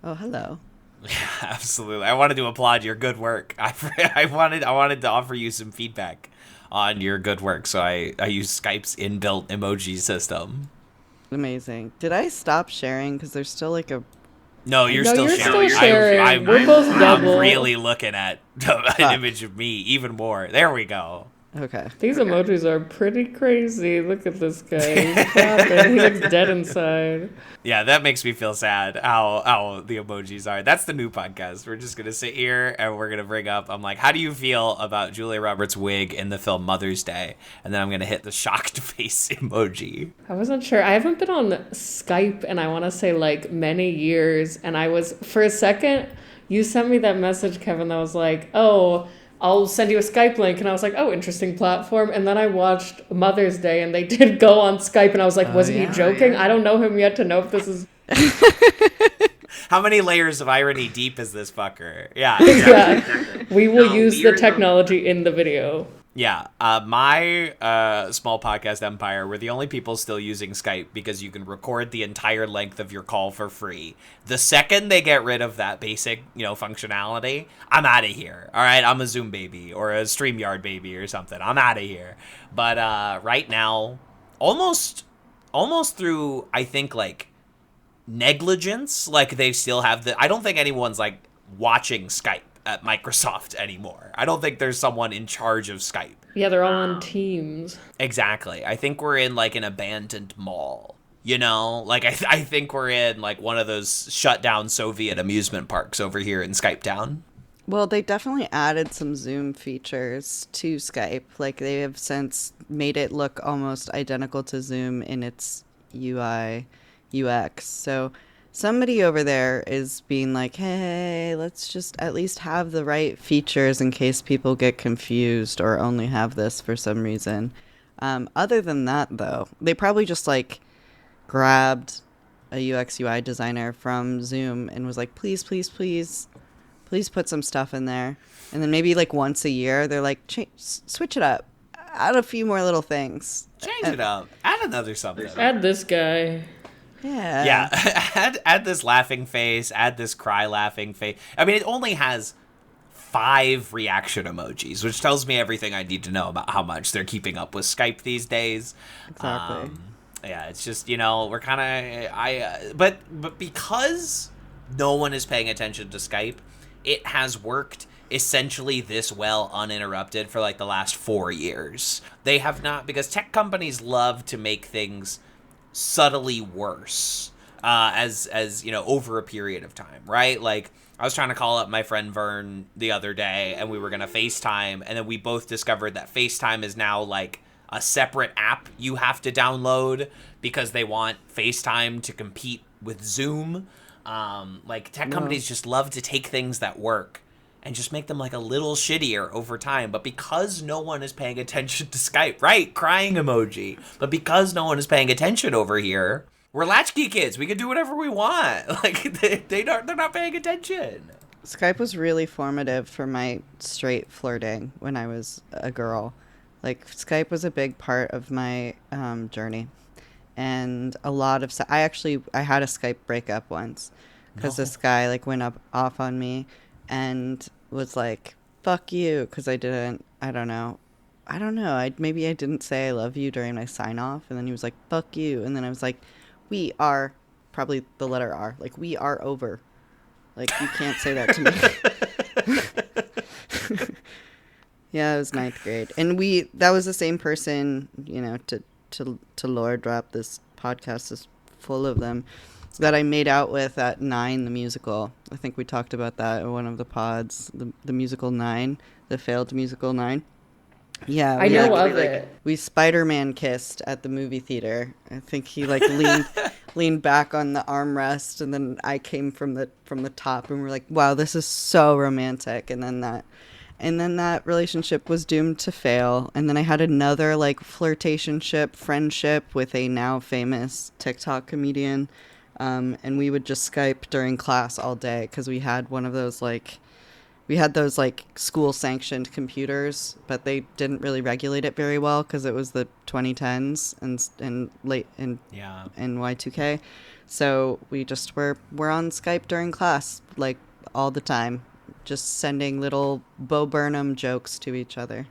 Oh, hello. Yeah, absolutely. I wanted to applaud your good work. I wanted to offer you some feedback on your good work. So I use Skype's inbuilt emoji system. Amazing. Did I stop sharing? Because there's still like a. No, I you're No, still you're still sharing. sharing. We're both I'm double. really looking at an Fuck. image of me even more. There we go. Okay. These emojis are pretty crazy. Look at this guy. He's clapping. He looks dead inside. Yeah, that makes me feel sad how the emojis are. That's the new podcast. We're just gonna sit here and we're gonna bring up. I'm like, how do you feel about Julia Roberts' wig in the film Mother's Day? And then I'm gonna hit the shocked face emoji. I wasn't sure. I haven't been on Skype and I want to say like many years. And I was, for a second, you sent me that message, Kevin, that was like, oh, I'll send you a Skype link. And I was like, oh, interesting platform. And then I watched Mother's Day and they did go on Skype. And I was like, Oh, was he yeah. joking? I don't know him yet to know if this is. How many layers of irony deep is this fucker? Yeah, Yeah. We will use the technology in the video. Yeah, my small podcast empire, we're the only people still using Skype because you can record the entire length of your call for free. The second they get rid of that basic, functionality, I'm out of here. All right, I'm a Zoom baby or a StreamYard baby or something. I'm out of here. But right now, almost through, I think, like, negligence, like they still have I don't think anyone's like watching Skype at Microsoft anymore. I don't think there's someone in charge of Skype. Yeah, they're all on Teams. Exactly. I think we're in like an abandoned mall. Like I think we're in like one of those shut down Soviet amusement parks over here in Skype Town. Well, they definitely added some Zoom features to Skype. Like, they have since made it look almost identical to Zoom in its UI, UX. So somebody over there is being like, hey, let's just at least have the right features in case people get confused or only have this for some reason. Other than that, though, they probably just like grabbed a UX UI designer from Zoom and was like, please, please, please put some stuff in there. And then maybe like once a year, they're like, switch it up, add a few more little things. Change it up. Add another something. Add this guy. Yeah. Yeah. add this laughing face, add this cry laughing face. I mean, it only has 5 reaction emojis, which tells me everything I need to know about how much they're keeping up with Skype these days. Exactly. Yeah, it's just, we're kind of but because no one is paying attention to Skype, it has worked essentially this well uninterrupted for like the last 4 years. They have not, because tech companies love to make things subtly worse as over a period of time, right? Like, I was trying to call up my friend Vern the other day and we were gonna FaceTime, and then we both discovered that FaceTime is now like a separate app you have to download because they want FaceTime to compete with Zoom. Like, tech companies just love to take things that work and just make them like a little shittier over time. But because no one is paying attention to Skype, right? Crying emoji. But because no one is paying attention over here, we're latchkey kids. We can do whatever we want. Like, they're not paying attention. Skype was really formative for my straight flirting when I was a girl. Like, Skype was a big part of my journey. And a lot of I had a Skype breakup once because this guy like went off on me and was like, fuck you, because I don't know, maybe I didn't say I love you during my sign off, and then he was like, fuck you, and then I was like, we are, probably the letter R, like, we are over, like, you can't say that to me. Yeah, it was 9th grade, and that was the same person, to lore drop, this podcast is full of them, that I made out with at 9, the musical. I think we talked about that in one of the pods, the musical 9, the failed musical 9. Yeah, I know of it. We Spider-Man kissed at the movie theater. I think he like leaned back on the armrest, and then I came from the top, and we're like, wow, this is so romantic. And then that relationship was doomed to fail. And then I had another like flirtationship, friendship with a now famous TikTok comedian. And we would just Skype during class all day because we had those school sanctioned computers, but they didn't really regulate it very well because it was the 2010s and late in Y2K. So we're on Skype during class, like all the time, just sending little Bo Burnham jokes to each other.